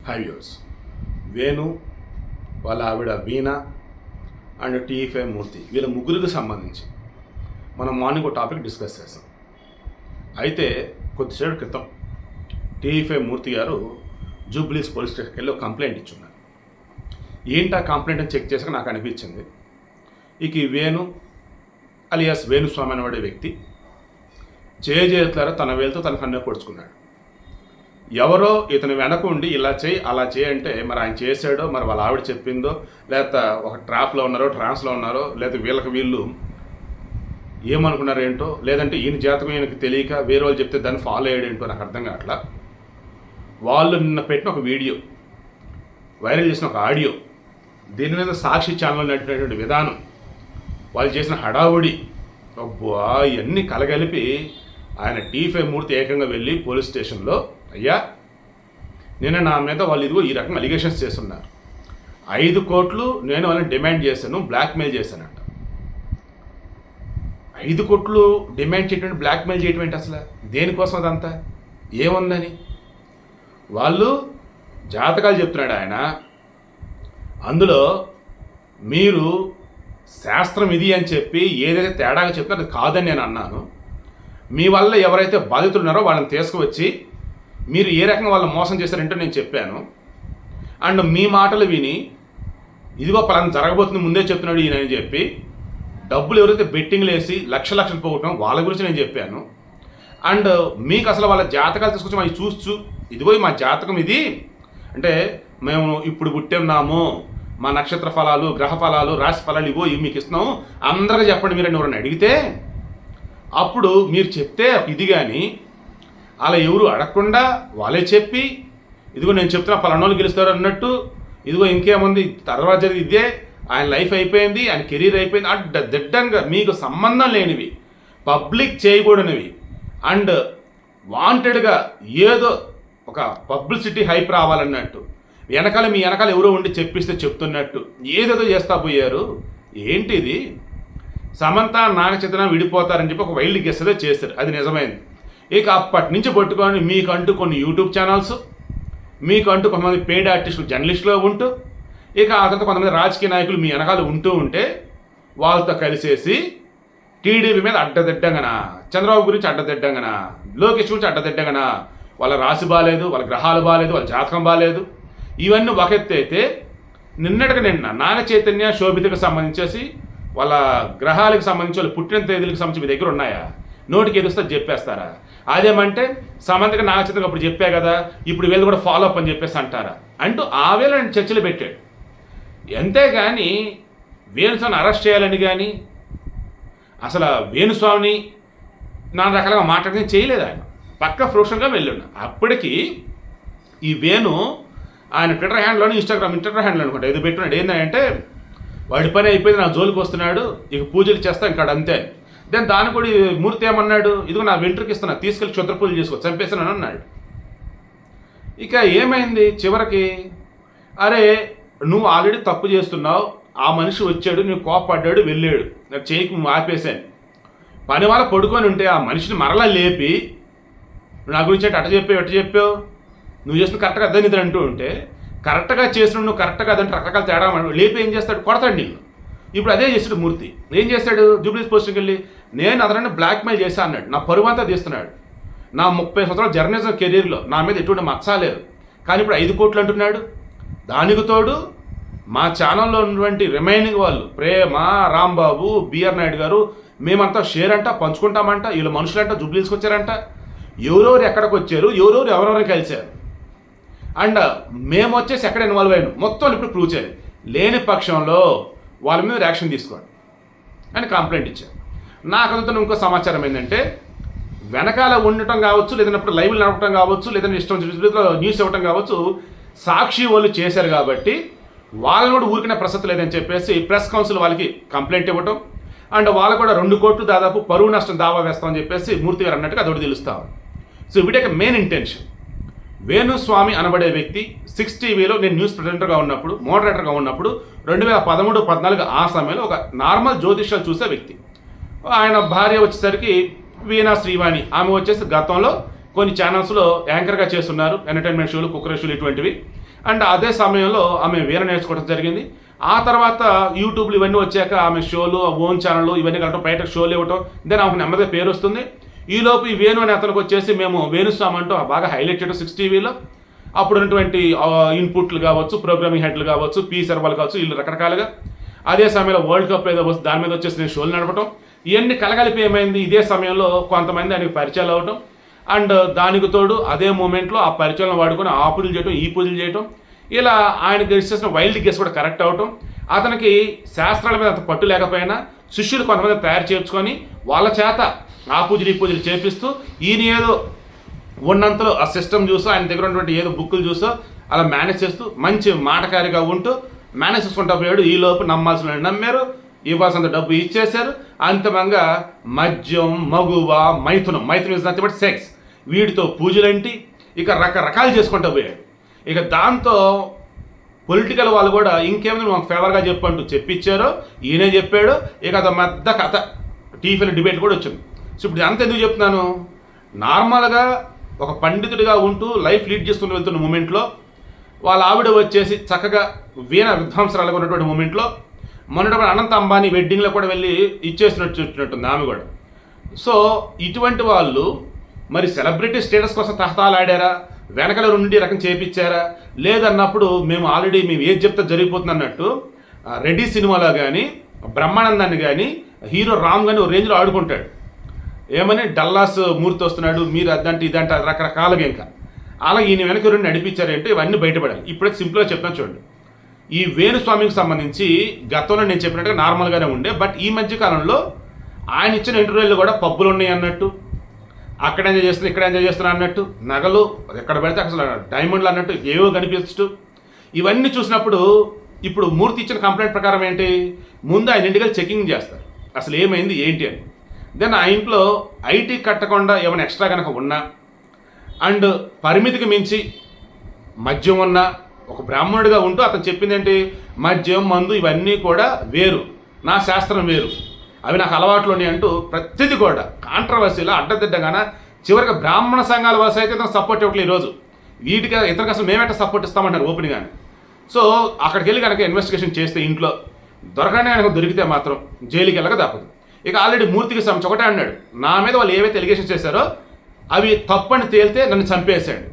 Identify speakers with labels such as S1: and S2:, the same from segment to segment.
S1: హైవ్యూస్ వేణు వాళ్ళ ఆవిడ వీణ and TFI మూర్తి వీళ్ళ ముగ్గురికి సంబంధించి మనం మార్నింగ్ ఒక టాపిక్ డిస్కస్ చేస్తాం. అయితే కొద్దిసేపు క్రితం టీఎఫ్ఐ మూర్తి గారు జూబ్లీస్ పోలీస్ స్టేషన్కి వెళ్ళి ఒక కంప్లైంట్ ఇచ్చున్నారు. ఏంటి ఆ కంప్లైంట్ అని చెక్ చేసాక నాకు అనిపించింది, ఇక ఈ వేణు అలియాస్ వేణుస్వామి అనేవాడే వ్యక్తి చేతులారా తన వేలుతో తన కన్ను పొడుచుకున్నాడు. ఎవరో ఇతను వెనక ఉండి ఇలా చేయి అలా చేయి అంటే మరి ఆయన చేశాడో, మరి వాళ్ళ ఆవిడ చెప్పిందో, లేకపోతే ఒక ట్రాప్లో ఉన్నారో ట్రాన్స్లో ఉన్నారో, లేకపోతే వీళ్ళు ఏమనుకున్నారో ఏంటో, లేదంటే ఈయన జాతకం ఈయనకి తెలియక వేరే వాళ్ళు చెప్తే దాన్ని ఫాలో అయ్యాడేంటో నాకు అర్థం కావట్లా. వాళ్ళు నిన్న పెట్టిన ఒక వీడియో, వైరల్ చేసిన ఒక ఆడియో, దీని మీద సాక్షి ఛానల్ నడిపినటువంటి విధానం, వాళ్ళు చేసిన హడావుడి, అబ్బా ఇవన్నీ కలగలిపి ఆయన టీఎఫ్ఐ మూర్తి ఏకంగా వెళ్ళి పోలీస్ స్టేషన్లో, అయ్యా నిన్న నా మీద వాళ్ళు ఇదిగో ఈ రకంగా అలిగేషన్స్ చేస్తున్నారు, 5 కోట్లు నేను వాళ్ళని డిమాండ్ చేశాను, బ్లాక్మెయిల్ చేశానంట. 5 కోట్లు డిమాండ్ చేయటం, బ్లాక్మెయిల్ చేయటం ఏంటి అసలు? దేనికోసం అదంతా ఏముందని? వాళ్ళు జాతకాలు చెప్తున్నాడు ఆయన, అందులో మీరు శాస్త్రం ఇది అని చెప్పి ఏదైతే తేడాగా చెప్తున్నారో అది కాదని నేను అన్నాను. మీ వల్ల ఎవరైతే బాధితులు ఉన్నారో వాళ్ళని తీసుకువచ్చి మీరు ఏ రకంగా వాళ్ళని మోసం చేశారంటో నేను చెప్పాను. అండ్ మీ మాటలు విని ఇదిగో పలానా జరగబోతుంది ముందే చెప్తున్నాడు ఈయన అని చెప్పి డబ్బులు ఎవరైతే బెట్టింగ్లు వేసి లక్షలు పోగొట్టడం వాళ్ళ గురించి నేను చెప్పాను. అండ్ మీకు అసలు వాళ్ళ జాతకాలు తీసుకొచ్చి అవి చూస్తూ ఇదిగో మా జాతకం ఇది అంటే మేము ఇప్పుడు పుట్టున్నాము, మా నక్షత్ర ఫలాలు, గ్రహ ఫలాలు, రాశి ఫలాలు ఇవో ఇవి మీకు ఇస్తున్నాము, అందరికీ చెప్పండి మీరు ఎవరైనా అడిగితే అప్పుడు మీరు చెప్తే ఇది. కానీ అలా ఎవరు అడగకుండా వాళ్ళే చెప్పి ఇదిగో నేను చెప్తున్నా పలానోళ్ళు గెలుస్తారు అన్నట్టు, ఇదిగో ఇంకేముంది తర్వాత జరిగి ఇదే ఆయన లైఫ్ అయిపోయింది, ఆయన కెరీర్ అయిపోయింది, దిడ్డంగా మీకు సంబంధం లేనివి, పబ్లిక్ చేయకూడనివి, అండ్ వాంటెడ్గా ఏదో ఒక పబ్లిసిటీ హైప్ రావాలన్నట్టు వెనకాల మీ వెనకాల ఎవరో ఉండి చెప్పిస్తే చెప్తున్నట్టు ఏదేదో చేస్తా పోయారు. ఏంటిది? సమంత నాగచైతన్య విడిపోతారని చెప్పి ఒక వైల్డ్ గెస్సే చేస్తారు, అది నిజమైంది. ఇక అప్పటి నుంచి పట్టుకొని మీకంటూ కొన్ని యూట్యూబ్ ఛానల్స్, మీకంటూ కొంతమంది పెయిడ్ ఆర్టిస్టులు జర్నలిస్టులో ఉంటూ, ఇక ఆ తర్వాత కొంతమంది రాజకీయ నాయకులు మీ వెనకాల ఉంటూ ఉంటే వాళ్ళతో కలిసేసి టీడీపీ మీద అడ్డదిడ్డంగానా, చంద్రబాబు గురించి అడ్డదిడ్డంగానా, లోకేష్ గురించి అడ్డదిడ్డంగానా, వాళ్ళ రాశి బాగాలేదు, వాళ్ళ గ్రహాలు బాగాలేదు, వాళ్ళ జాతకం బాగాలేదు, ఇవన్నీ ఒక ఎత్తు అయితే నిన్నటికి నిన్న నాగ చైతన్య శోభితకు సంబంధించేసి వాళ్ళ గ్రహాలకు సంబంధించి వాళ్ళ పుట్టిన తేదీలకు సంబంధించి మీ దగ్గర ఉన్నాయా? నోటికి ఎదుస్తా చెప్పేస్తారా? అదేమంటే సమంతకి నాగ చైతన్య అప్పుడు చెప్పా కదా, ఇప్పుడు వీళ్ళు కూడా ఫాలో అప్ అని చెప్పేసి అంటారా అంటూ ఆ వేళ చర్చలు పెట్టాడు. అంతేగాని వేణుస్వామిని అరెస్ట్ చేయాలని కానీ అసలు వేణుస్వామిని నాన్న రకాలుగా మాట్లాడితే చేయలేదు. ఆయన పక్క ప్రొఫెషనల్గా వెళ్ళున్నా. అప్పటికి ఈ వేణు ఆయన ట్విట్టర్ హ్యాండ్లోని ఇన్స్టాగ్రామ్ హ్యాండ్లో అనుకుంటా ఇది పెట్టున్నాడు, ఏంటంటే వాడి పని అయిపోయింది, నా జోలికి వస్తున్నాడు, ఇక పూజలు చేస్తా ఇంకా అంతే. దెన్ దాని కూడా మూర్తి ఏమన్నాడు, ఇదిగో నా వెంట్రుకి ఇస్తున్నా, తీసుకెళ్ళి క్షుద్ర పూజలు చేసుకో, చంపేస్తానని అన్నాడు. ఇక ఏమైంది చివరికి, అరే నువ్వు ఆల్రెడీ తప్పు చేస్తున్నావు, ఆ మనిషి వచ్చాడు, నువ్వు కోపడ్డాడు, వెళ్ళాడు, నాకు చేయకు ఆపేశాను, పని వాళ్ళ పడుకొని ఉంటే ఆ మనిషిని మరలా లేపి నా గురించి అంటే అట్ట చెప్పావు, నువ్వు చేసిన కరెక్ట్గా అర్థం ఇది అంటూ ఉంటే కరెక్ట్గా చేసిన నువ్వు కరెక్ట్గా అదంటే రకరకాల తేడా లేపి ఏం చేస్తాడు, కొడతాడు నిన్ను. ఇప్పుడు అదే చేస్తాడు మూర్తి. ఏం చేస్తాడు, జూబ్లీస్ పోస్ట్కి వెళ్ళి నేను అతన్ని బ్లాక్మెయిల్ చేశా అన్నాడు, నా పరువు అంతా తీస్తున్నాడు, నా 30 సంవత్సరాల జర్నలిజం కెరీర్లో నా మీద ఎటువంటి మచ్చలేదు, కానీ ఇప్పుడు 5 కోట్లు అంటున్నాడు. దానికి తోడు మా ఛానల్లో ఉన్నటువంటి రిమైనింగ్ వాళ్ళు ప్రేమ, రాంబాబు, బిఆర్ నాయుడు గారు మేమంతా షేర్ అంట పంచుకుంటామంట, వీళ్ళు మనుషులంట జూబ్లీస్కి వచ్చారంట, ఎవరెవరు ఎక్కడికి వచ్చారు, ఎవరెవరిని కలిశారు, అండ్ మేము వచ్చేసి ఎక్కడ ఇన్వాల్వ్ అయ్యాను మొత్తం ఇప్పుడు ప్రూవ్ చేయాలి, లేని పక్షంలో వాళ్ళ మీద యాక్షన్ తీసుకోండి అని కంప్లైంట్ ఇచ్చారు. నాకు అందుతున్న ఇంకో సమాచారం ఏంటంటే వెనకాల ఉండటం కావచ్చు, లేదన్నప్పుడు లైవ్లు నడపడం కావచ్చు, లేదంటే ఇష్టం న్యూస్ ఇవ్వటం కావచ్చు, సాక్షి వాళ్ళు చేశారు కాబట్టి వాళ్ళని కూడా ఊరికిన ప్రసక్తి లేదని చెప్పేసి ప్రెస్ కౌన్సిల్ వాళ్ళకి కంప్లైంట్ ఇవ్వటం, అండ్ వాళ్ళు కూడా 2 కోట్లు దాదాపు పరువు నష్టం దావా వేస్తామని చెప్పేసి మూర్తి గారు అన్నట్టుగా అదొకటి తెలుస్తాం. సో వీటి మెయిన్ ఇంటెన్షన్, వేణుస్వామి అనబడే వ్యక్తి 6 టీవీలో నేను న్యూస్ ప్రెజెంటర్గా ఉన్నప్పుడు, మోడరేటర్గా ఉన్నప్పుడు 2013-14 ఆ సమయంలో ఒక నార్మల్ జ్యోతిష్యాలు చూసే వ్యక్తి. ఆయన భార్య వచ్చేసరికి వీణా శ్రీవాణి, ఆమె వచ్చేసి గతంలో కొన్ని ఛానల్స్లో యాంకర్గా చేస్తున్నారు, ఎంటర్టైన్మెంట్ షోలు, కుక్కర్ షోలు ఇటువంటివి. అండ్ అదే సమయంలో ఆమె వీణ నేర్చుకోవడం జరిగింది. ఆ తర్వాత యూట్యూబ్లు ఇవన్నీ వచ్చాక ఆమె షోలు, ఓన్ ఛానళ్ళు ఇవన్నీ కలవటం, బయట షోలు ఇవ్వటం, దెన్ ఆమెకు నెమ్మదిగా పేరు వస్తుంది. ఈలోపు ఈ వేణు అనే అతనికి వచ్చేసి మేము వేణుస్వామి అంటూ బాగా హైలైట్ చేయడం 6 టీవీలో. అప్పుడు ఉన్నటువంటి ఇన్పుట్లు కావచ్చు, ప్రోగ్రామింగ్ హెడ్లు కావచ్చు, పి సర్వాలు కావచ్చు, వీళ్ళు రకరకాలుగా. అదే సమయంలో వరల్డ్ కప్ ఏదో వస్తుంది, దాని మీద వచ్చేసి నేను షోలు నడపటం, ఇవన్నీ కలగలిపి ఏమైంది, ఇదే సమయంలో కొంతమంది ఆయనకు పరిచయాలు అవ్వటం. అండ్ దానికి తోడు అదే మూమెంట్లో ఆ పరిచయాలను వాడుకొని ఆ పూజలు చేయటం, ఈ పూజలు చేయటం, ఇలా ఆయనకి చేసిన వైల్డ్ గెస్ కూడా కరెక్ట్ అవటం. అతనికి శాస్త్రాల మీద అంత పట్టు లేకపోయినా శిష్యులు కొంతమంది తయారు చేర్చుకొని వాళ్ళ చేత ఆ పూజలు ఈ పూజలు చేపిస్తూ ఈయన ఏదో ఉన్నంతలో ఆ సిస్టమ్ చూసో, ఆయన దగ్గర ఉన్నటువంటి ఏదో బుక్కులు చూసో అలా మేనేజ్ చేస్తూ మంచి మాటకారిగా ఉంటూ మేనేజ్ చేసుకుంటూ పోయాడు. ఈలోపు నమ్మాల్సిన నమ్మారు, ఇవ్వాల్సినంత డబ్బు ఇచ్చేశారు. అంతిమంగా మద్యం, మగువ, మైథునం ఇస్ నథింగ్ బట్ సెక్స్, వీటితో పూజలంటి ఇక రకరకాలు చేసుకుంటూ పోయాడు. ఇక దాంతో పొలిటికల్ వాళ్ళు కూడా ఇంకేమైనా మాకు ఫేవర్గా చెప్పంటూ చెప్పించారో, ఈయనే చెప్పాడు. ఇక అది పెద్ద కథ, టీవీలో డిబేట్ కూడా వచ్చింది. సో ఇప్పుడు అంత ఎందుకు చెప్తున్నాను, నార్మల్గా ఒక పండితుడిగా ఉంటూ లైఫ్ లీడ్ చేస్తూ వెళ్తున్న మూమెంట్లో వాళ్ళ ఆవిడ వచ్చేసి చక్కగా వీణ విధ్వంసరాలుగా ఉన్నటువంటి మూమెంట్లో మొన్నటి అనంత అంబానీ వెడ్డింగ్లో కూడా వెళ్ళి ఇచ్చేసినట్టుంది ఆమె కూడా. సో ఇటువంటి వాళ్ళు మరి సెలబ్రిటీ స్టేటస్ కోసం తహతాలాడారా, వెనకల నుండి రకం చేపించారా లేదన్నప్పుడు మేము ఆల్రెడీ మేము ఏది చెప్తే జరిగిపోతుంది అన్నట్టు రెడ్డి సినిమాలో కానీ బ్రహ్మానందాన్ని కానీ హీరో రామ్ కానీ ఒక రేంజ్లో ఆడుకుంటాడు. ఏమని డల్లాస్ మూర్తి వస్తున్నాడు, మీరు అదంటే ఇదంటే రకరకాలుగా ఇంకా అలా ఈయన వెనక రెండు నడిపించారంటే ఇవన్నీ బయటపడాలి. ఇప్పుడైతే సింపుల్గా చెప్తాను చూడండి. ఈ వేణుస్వామికి సంబంధించి గతంలో నేను చెప్పినట్టుగా నార్మల్గానే ఉండే, బట్ ఈ మధ్య కాలంలో ఆయన ఇచ్చిన ఇంటర్వ్యూలు కూడా పబ్బులు ఉన్నాయి అన్నట్టు, అక్కడ ఎంజాయ్ చేస్తున్నా ఇక్కడ ఎంజాయ్ చేస్తున్నా అన్నట్టు, నగలు ఎక్కడ పెడితే అసలు డైమండ్లు అన్నట్టు ఏవో కనిపిస్తూ ఇవన్నీ చూసినప్పుడు ఇప్పుడు మూర్తి ఇచ్చిన కంప్లైంట్ ప్రకారం ఏంటి, ముందు ఆయన ఇంటికి చెకింగ్ చేస్తారు అసలు ఏమైంది ఏంటి అని. దెన్ ఆ ఇంట్లో ఐటీ కట్టకుండా ఏమైనా ఎక్స్ట్రా కనుక ఉన్నా అండ్ పరిమితికి మించి మద్యం ఉన్నా, ఒక బ్రాహ్మణుడిగా ఉంటూ అతను చెప్పింది ఏంటి, మద్యం మందు ఇవన్నీ కూడా వేరు, నా శాస్త్రం వేరు, అవి నాకు అలవాట్లు ఉన్నాయి అంటూ ప్రతిదీ కూడా కాంట్రవర్సీలో అడ్డదిడ్డగానే చివరికి బ్రాహ్మణ సంఘాల వలస అయితే ఇతను సపోర్ట్ ఇవ్వట్లేదు ఈరోజు. వీటికి ఇతనికి అసలు మేమెట్లా సపోర్ట్ ఇస్తామంటారు ఓపెన్గానే. సో అక్కడికి వెళ్ళి కనుక ఇన్వెస్టిగేషన్ చేస్తే ఇంట్లో దొరకనే కనుక దొరికితే మాత్రం జైలుకి వెళ్ళక తప్పదు. ఇక ఆల్రెడీ మూర్తికి సంబంధించి ఒకటే అన్నాడు, నా మీద వాళ్ళు ఏవైతే ఎలిగేషన్ చేశారో అవి తప్పని తేలితే నన్ను చంపేశాడు,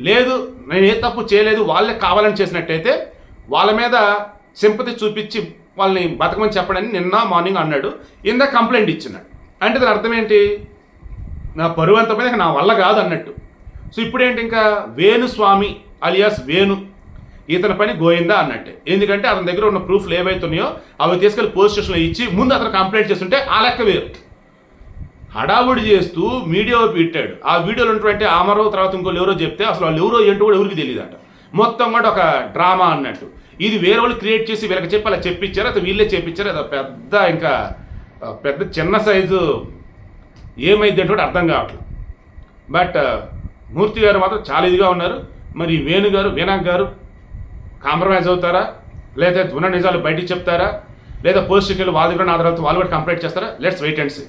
S1: లేదు నేను ఏ తప్పు చేయలేదు వాళ్ళే కావాలని చేసినట్టయితే వాళ్ళ మీద సింపతి చూపించి వాళ్ళని బతకమని చెప్పడని నిన్న మార్నింగ్ అన్నాడు. ఇందాక కంప్లైంట్ ఇచ్చినాడు అంటే దాని అర్థం ఏంటి, నా పరువు అంత మీద నా వల్ల కాదు అన్నట్టు. సో ఇప్పుడేంటి, ఇంకా వేణుస్వామి అలియాస్ వేణు ఇతని పని గోయిందా అన్నట్టే. ఎందుకంటే అతని దగ్గర ఉన్న ప్రూఫ్లు ఏవైతున్నాయో అవి తీసుకెళ్ళి పోలీస్ స్టేషన్లో ఇచ్చి ముందు అతను కంప్లైంట్ చేస్తుంటే ఆ లెక్క వేరు. హడావుడి చేస్తూ మీడియా పెట్టాడు. ఆ వీడియోలో ఉన్నటువంటి ఆమరో తర్వాత ఇంకోళ్ళు ఎవరో చెప్తే అసలు వాళ్ళు ఎవరో ఏంటో కూడా ఎవరికి తెలియదట. మొత్తం కూడా ఒక డ్రామా అన్నట్టు. ఇది వేరే వాళ్ళు క్రియేట్ చేసి వీళ్ళకి చెప్పి అలా చెప్పించారు, అది వీళ్ళే చెప్పించారు. అది పెద్ద ఇంకా పెద్ద చిన్న సైజు ఏమైంది అంటే కూడా అర్థం కావట్లేదు. బట్ మూర్తి గారు మాత్రం చాలా ఇదిగా ఉన్నారు. మరి వేణు గారు వీణాక్ గారు కాంప్రమైజ్ అవుతారా, లేదా ఉన్న నిజాలు బయటికి చెప్తారా, లేదా పోలీస్ స్టేషన్లో వాళ్ళ దగ్గర ఆధారాలతో వాళ్ళు కూడా కంప్లైంట్ చేస్తారా? Let's wait and see.